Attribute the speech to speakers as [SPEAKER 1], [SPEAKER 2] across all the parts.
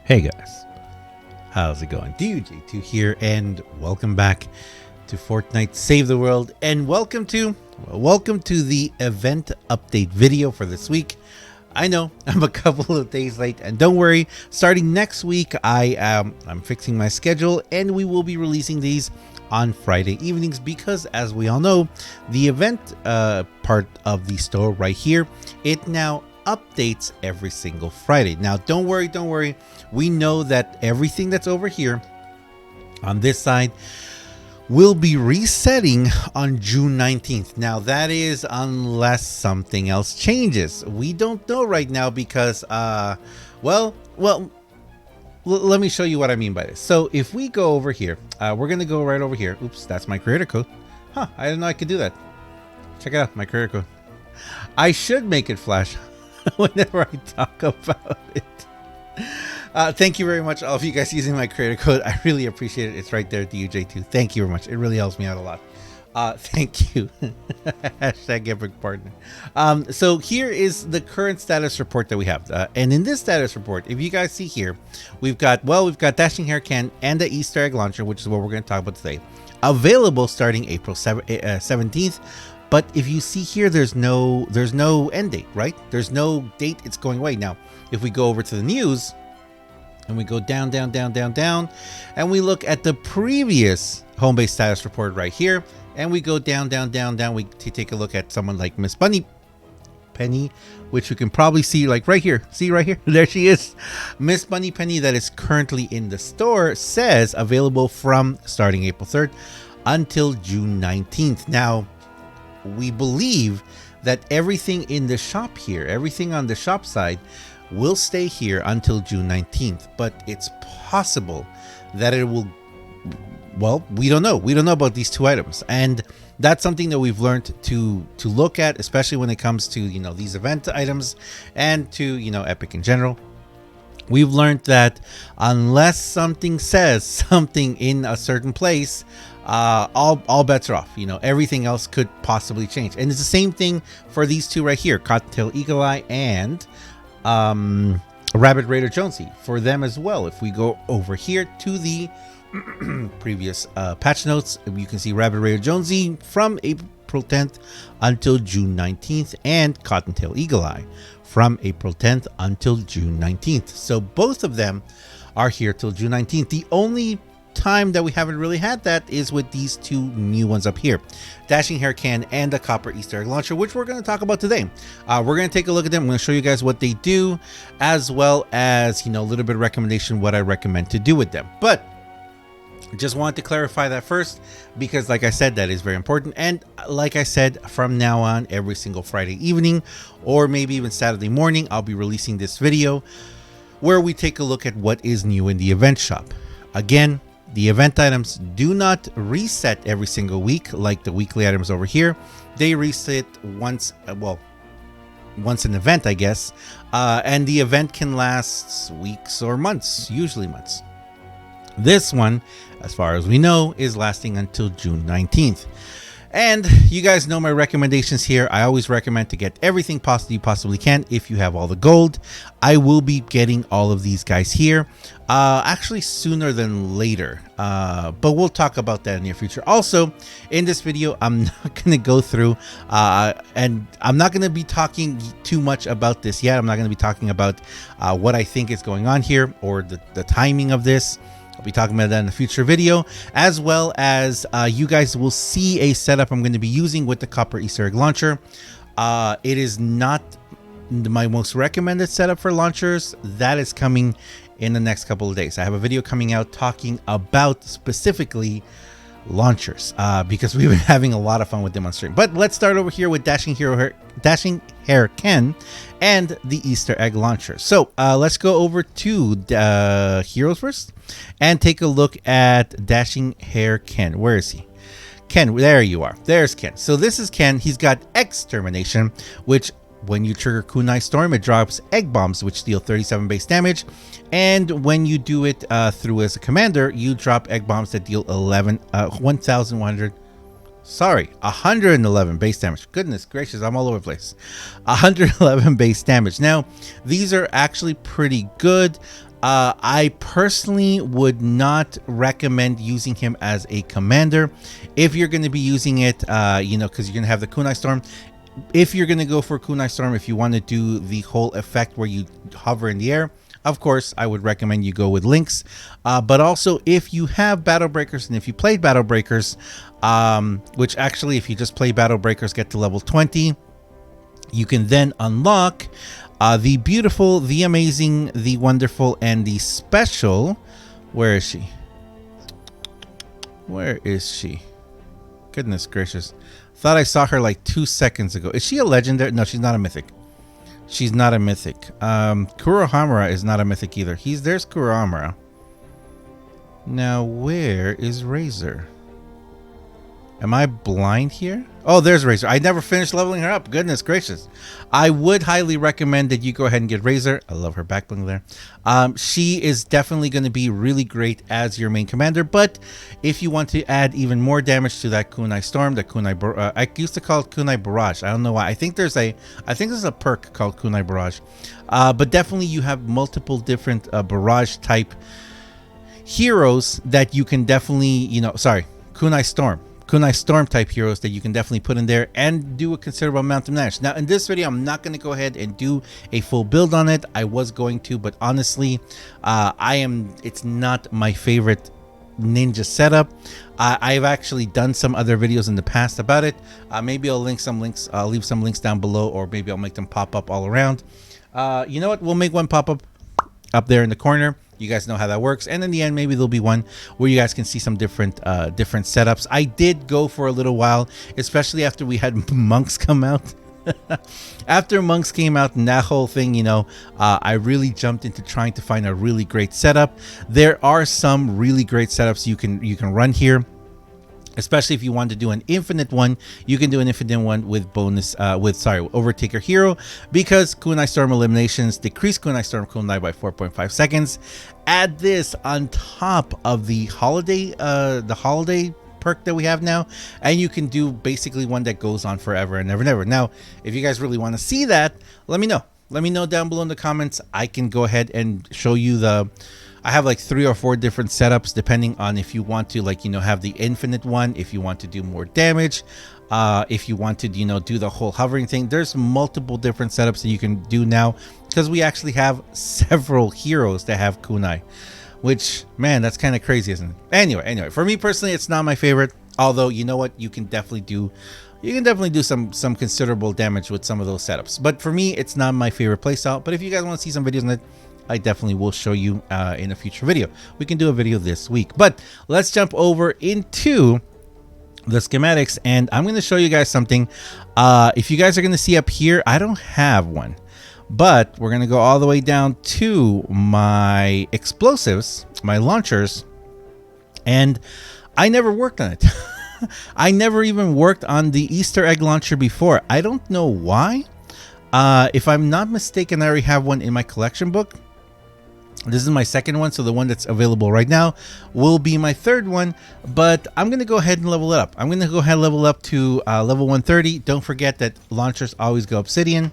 [SPEAKER 1] Hey guys, how's it going? DJ2 here, and welcome back to Fortnite Save the World, and welcome to the event update video for this week. I know I'm a couple of days late, and don't worry, starting next week I'm fixing my schedule, and we will be releasing these on Friday evenings because, as we all know, the event part of the store right here, it now updates every single Friday. Now don't worry, we know that everything that's over here on this side will be resetting on June 19th. Now that is unless something else changes. We don't know right now because well, let me show you what I mean by this. So if we go over here, we're gonna go right over here. Oops, that's my creator code. I didn't know I could do that. Check it out, my creator code. I should make it flash whenever I talk about it. Thank you very much, all of you guys using my creator code. I really appreciate it. It's right there at the UJ2. Thank you very much. It really helps me out a lot. Thank you. Hashtag epic partner. So here is the current status report that we have. And in this status report, if you guys see here, we've got Dashing Hare Can and the Easter egg launcher, which is what we're going to talk about today, available starting April 17th. But if you see here, there's no end date, right? There's no date it's going away. Now, if we go over to the news and we go down, and we look at the previous home base status report right here, and we go down, we take a look at someone like Miss Bunny Penny, which you can probably see like right here. See right here? There she is. Miss Bunny Penny, that is currently in the store, says available from starting April 3rd until June 19th. Now, we believe that everything in the shop here, everything on the shop side, will stay here until June 19th, but it's possible that it will, well, we don't know. We don't know about these two items, and that's something that we've learned to look at, especially when it comes to, you know, these event items and to, you know, Epic in general. We've learned that unless something says something in a certain place, all bets are off. You know, everything else could possibly change, and it's the same thing for these two right here, Cottontail Eagle Eye and Rabbit Raider Jonesy, for them as well. If we go over here to the previous patch notes, you can see Rabbit Raider Jonesy from April 10th until June 19th, and Cottontail Eagle Eye from April 10th until June 19th. So both of them are here till June 19th. The only time that we haven't really had that is with these two new ones up here, Dashing Hare Can and the Copper Easter Egg Launcher, which we're going to talk about today. We're going to take a look at them. I'm going to show you guys what they do, as well as, you know, a little bit of recommendation what I recommend to do with them. But just wanted to clarify that first, because like I said, that is very important. And like I said, from now on, every single Friday evening, or maybe even Saturday morning, I'll be releasing this video where we take a look at what is new in the event shop. Again, the event items do not reset every single week like the weekly items over here. They reset once, once an event, I guess, and the event can last weeks or months, usually months. This one, as far as we know, is lasting until June 19th. And you guys know my recommendations here. I always recommend to get everything you possibly can if you have all the gold. I will be getting all of these guys here, actually sooner than later, but we'll talk about that in the near future. Also, in this video, I'm not going to go through, and I'm not going to be talking too much about this yet. I'm not going to be talking about what I think is going on here, or the timing of this. I'll be talking about that in a future video, as well as you guys will see a setup I'm going to be using with the Copper Easter Egg Launcher. It is not my most recommended setup for launchers. That is coming in the next couple of days. I have a video coming out talking about specifically launchers, because we've been having a lot of fun with them on stream. But let's start over here with Dashing Hare Can and the Easter Egg Launcher. So let's go over to Heroes first and take a look at Dashing Hare Ken. Where is he? Ken, there you are. There's Ken. So this is Ken. He's got Extermination, which when you trigger Kunai Storm, it drops egg bombs, which deal 37 base damage. And when you do it through as a commander, you drop egg bombs that deal 1,100 Sorry, 111 base damage. Goodness gracious, I'm all over the place. 111 base damage. Now, these are actually pretty good. I personally would not recommend using him as a commander. If you're going to be using it, you know, because you're going to have the Kunai Storm. If you're going to go for Kunai Storm, if you want to do the whole effect where you hover in the air, of course, I would recommend you go with Lynx. But also, if you have Battle Breakers and if you played Battle Breakers, which actually, if you just play Battle Breakers, get to level 20, you can then unlock the beautiful, the amazing, the wonderful, and the special. Where is she? Where is she? Goodness gracious. Thought I saw her like 2 seconds ago. Is she a legendary? No, she's not a mythic. She's not a mythic. Kurohamura is not a mythic either. There's Kurohamura. Now, where is Razor? Am I blind here? Oh, there's Razor. I never finished leveling her up. Goodness gracious. I would highly recommend that you go ahead and get Razor. I love her back bling there. She is definitely going to be really great as your main commander. But if you want to add even more damage to that Kunai Storm, that Kunai, I used to call it Kunai Barrage. I don't know why. I think there's a perk called Kunai Barrage. But definitely you have multiple different Barrage type heroes that you can definitely, you know, sorry, Kunai Storm type heroes that you can definitely put in there and do a considerable amount of damage. Now in this video, I'm not going to go ahead and do a full build on it. I was going to, but honestly, it's not my favorite ninja setup. I've actually done some other videos in the past about it. Maybe I'll leave some links down below, or maybe I'll make them pop up all around. You know what? We'll make one pop up there in the corner. You guys know how that works, and in the end, maybe there'll be one where you guys can see some different setups. I did go for a little while, especially after we had monks come out. After monks came out and that whole thing, you know, I really jumped into trying to find a really great setup. There are some really great setups you can run here. Especially if you want to do an infinite one, you can do an infinite one with Overtaker Hero, because Kunai Storm eliminations decrease Kunai Storm Kunai by 4.5 seconds. Add this on top of the holiday perk that we have now, and you can do basically one that goes on forever and never. Now, if you guys really want to see that, let me know. Let me know down below in the comments. I can go ahead and show you I have like 3 or 4 different setups depending on if you want to, like, you know, have the infinite one, if you want to do more damage, if you want to, you know, do the whole hovering thing. There's multiple different setups that you can do now, because we actually have several heroes that have kunai, which, man, that's kind of crazy, isn't it? Anyway, for me personally, it's not my favorite, although, you know what, you can definitely do some considerable damage with some of those setups. But for me, it's not my favorite playstyle. But if you guys want to see some videos on it, I definitely will show you in a future video. We can do a video this week. But let's jump over into the schematics, and I'm going to show you guys something. If you guys are going to see up here, I don't have one, but we're going to go all the way down to my explosives, my launchers, and I never worked on it. I never even worked on the Easter egg launcher before. I don't know why. If I'm not mistaken, I already have one in my collection book. This is my second one, so the one that's available right now will be my third one, but I'm going to go ahead and level it up. I'm going to go ahead and level up to level 130. Don't forget that launchers always go obsidian.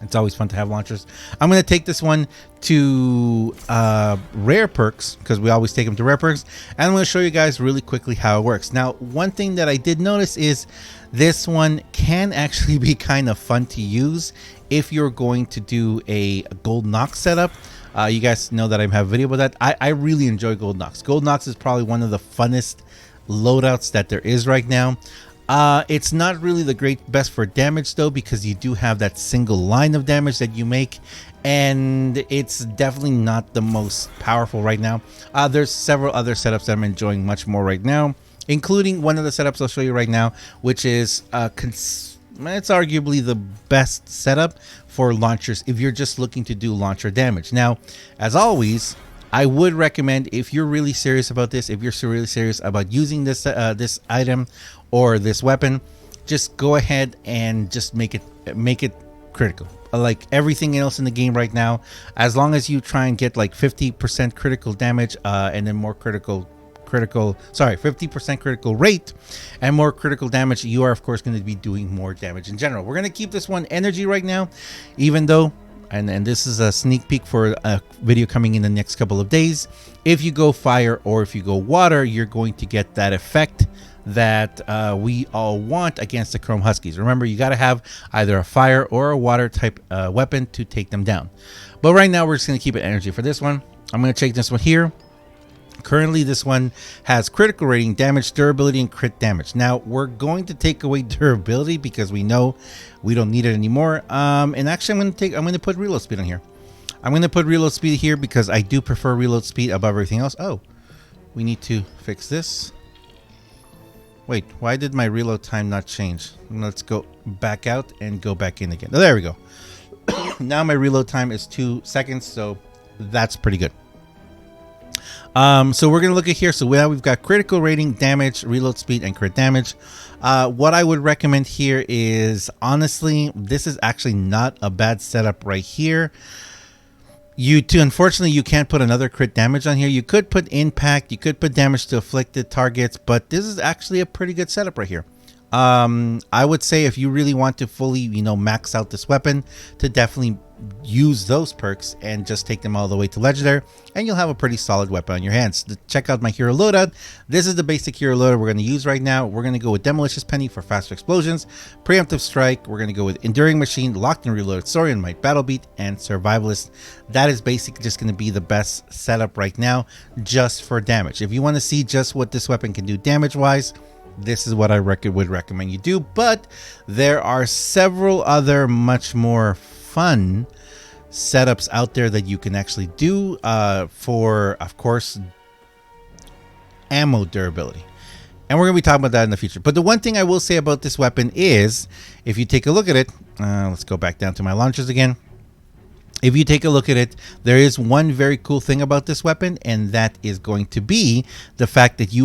[SPEAKER 1] It's always fun to have launchers. I'm going to take this one to rare perks, because we always take them to rare perks, and I'm going to show you guys really quickly how it works. Now, one thing that I did notice is this one can actually be kind of fun to use if you're going to do a Gold Nox setup. You guys know that I have a video about that. I really enjoy Gold Nox. Gold Nox is probably one of the funnest loadouts that there is right now. It's not really the best for damage though, because you do have that single line of damage that you make, and it's definitely not the most powerful right now. There's several other setups that I'm enjoying much more right now, including one of the setups I'll show you right now, which is it's arguably the best setup for launchers if you're just looking to do launcher damage. Now, as always, I would recommend, if you're really serious about this, if you're really serious about using this this item or this weapon, just go ahead and just make it critical. Like everything else in the game right now, as long as you try and get like 50% critical damage and then more critical critical, sorry, 50% critical rate and more critical damage, you are of course going to be doing more damage in general. We're going to keep this one energy right now, even though, and this is a sneak peek for a video coming in the next couple of days. If you go fire or if you go water, you're going to get that effect that we all want against the Chrome Huskies. Remember, you got to have either a fire or a water type weapon to take them down. But right now, we're just going to keep it energy for this one. I'm going to take this one here. Currently, this one has critical rating, damage, durability, and crit damage. Now, we're going to take away durability because we know we don't need it anymore. And actually, I'm going to put reload speed on here. I'm going to put reload speed here because I do prefer reload speed above everything else. Oh, we need to fix this. Wait, why did my reload time not change? Let's go back out and go back in again. Oh, there we go. Now my reload time is 2 seconds, so that's pretty good. So we're going to look at here. So now we've got critical rating, damage, reload speed, and crit damage. What I would recommend here is, honestly, this is actually not a bad setup right here. Unfortunately, you can't put another crit damage on here. You could put impact, you could put damage to afflicted targets, but this is actually a pretty good setup right here. I would say if you really want to fully, max out this weapon, to definitely use those perks and just take them all the way to legendary, and you'll have a pretty solid weapon on your hands. Check out my hero loadout. This is the basic hero loadout we're going to use right now. We're going to go with Demolicious Penny for faster explosions, preemptive strike. We're going to go with enduring machine, locked and reloaded, Saurian might, battle beat, and survivalist. That is basically just going to be the best setup right now just for damage. If you want to see just what this weapon can do damage wise, this is what I would recommend you do. But there are several other much more fun setups out there that you can actually do for, of course, ammo durability. And we're going to be talking about that in the future. But the one thing I will say about this weapon is, if you take a look at it, let's go back down to my launchers again. If you take a look at it, there is one very cool thing about this weapon, and that is going to be the fact that it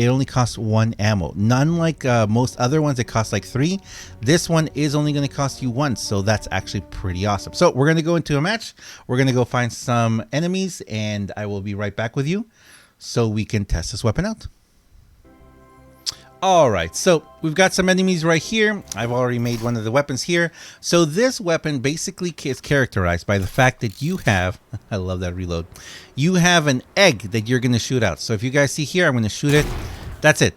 [SPEAKER 1] only costs 1 ammo. None like most other ones, it costs like 3. This one is only going to cost you 1, so that's actually pretty awesome. So we're going to go into a match. We're going to go find some enemies, and I will be right back with you so we can test this weapon out. All right, so we've got some enemies right here. I've already made one of the weapons here. So this weapon basically is characterized by the fact that you have, I love that reload, you have an egg that you're going to shoot out. So if you guys see here, I'm going to shoot it. That's it.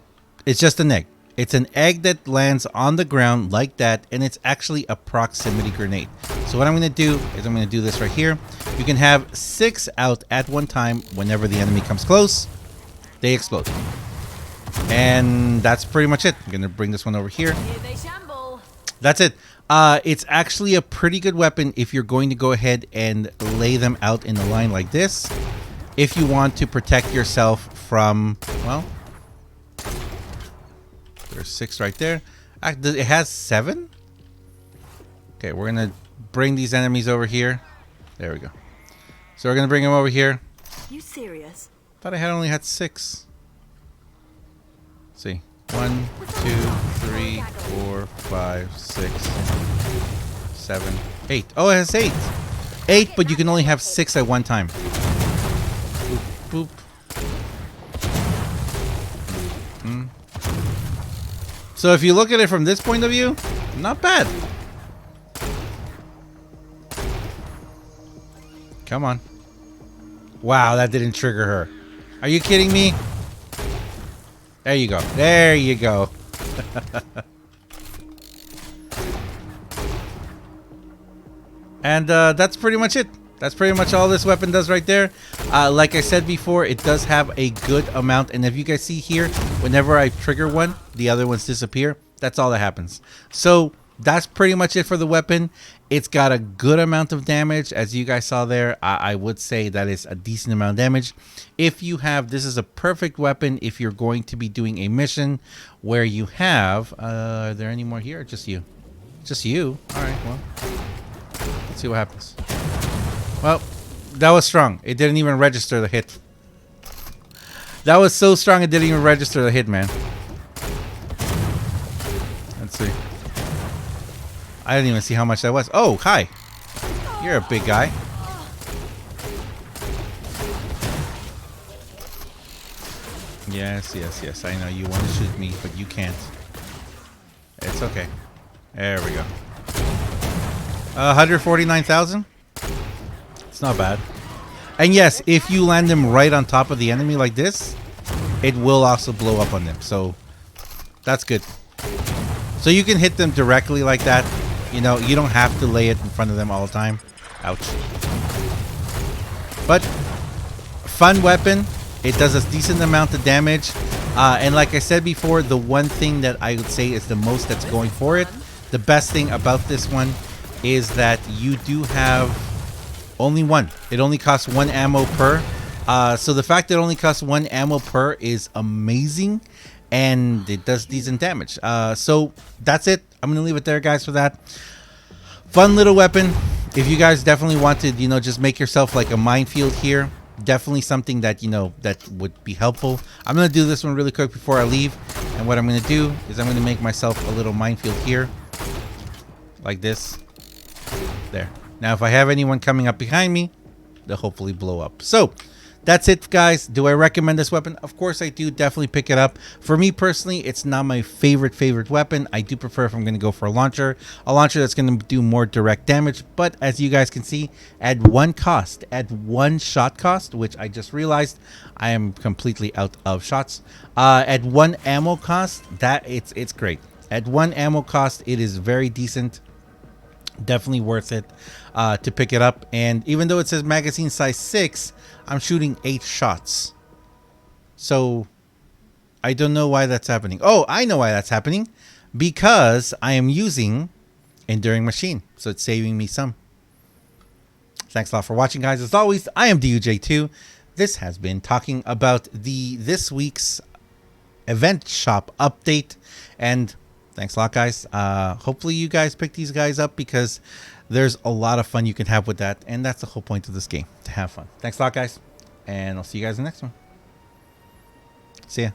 [SPEAKER 1] It's just an egg. It's an egg that lands on the ground like that, and it's actually a proximity grenade. So what I'm going to do is I'm going to do this right here. You can have 6 out at one time. Whenever the enemy comes close, they explode. And that's pretty much it. I'm going to bring this one over here. That's it. It's actually a pretty good weapon if you're going to go ahead and lay them out in a line like this. If you want to protect yourself from, well, there's 6 right there. It has 7. Okay, we're going to bring these enemies over here. There we go. So we're going to bring them over here.
[SPEAKER 2] You serious?
[SPEAKER 1] Thought I only had 6. See, 1, 2, 3, 4, 5, 6, 7, 8. Oh, it has 8. 8, but you can only have 6 at one time. Boop, boop. So if you look at it from this point of view, not bad. Come on. Wow, that didn't trigger her. Are you kidding me? There you go. There you go. And that's pretty much it. That's pretty much all this weapon does right there. Like I said before, it does have a good amount. And if you guys see here, whenever I trigger one, the other ones disappear. That's all that happens. So that's pretty much it for the weapon. It's got a good amount of damage. As you guys saw there, I would say that is a decent amount of damage. If you have, this is a perfect weapon if you're going to be doing a mission where you have, are there any more here or just you? Just you. All right, well, let's see what happens. Well, that was strong. It didn't even register the hit. That was so strong it didn't even register the hit, man. Let's see. I didn't even see how much that was. Oh, hi. You're a big guy. Yes, yes, yes. I know you want to shoot me, but you can't. It's okay. There we go. 149,000. It's not bad. And yes, if you land them right on top of the enemy like this, it will also blow up on them. So that's good. So you can hit them directly like that. You know, you don't have to lay it in front of them all the time. Ouch. But fun weapon. It does a decent amount of damage. And like I said before, the one thing that I would say is the most that's going for it, the best thing about this one is that you do have only one. It only costs one ammo per. So the fact that it only costs one ammo per is amazing. And it does decent damage. So that's it. I'm going to leave it there, guys, for that. Fun little weapon. If you guys definitely wanted, you know, just make yourself like a minefield here. Definitely something that, you know, that would be helpful. I'm going to do this one really quick before I leave. And what I'm going to do is I'm going to make myself a little minefield here. Like this. There. Now, if I have anyone coming up behind me, they'll hopefully blow up. So that's it, guys. Do I recommend this weapon? Of course I do. Definitely pick it up. For me personally, it's not my favorite weapon. I do prefer if I'm going to go for a launcher that's going to do more direct damage. But as you guys can see, at one shot cost, which I just realized I am completely out of shots. At one ammo cost, that it's great. At one ammo cost, it is very decent. Definitely worth it to pick it up. And even though it says magazine size 6, I'm shooting 8 shots. So I don't know why that's happening. Oh, I know why that's happening. Because I am using Enduring Machine. So it's saving me some. Thanks a lot for watching, guys. As always, I am DUJ2. This has been talking about this week's event shop update. And thanks a lot, guys. Hopefully you guys pick these guys up because there's a lot of fun you can have with that. And that's the whole point of this game, to have fun. Thanks a lot, guys. And I'll see you guys in the next one. See ya.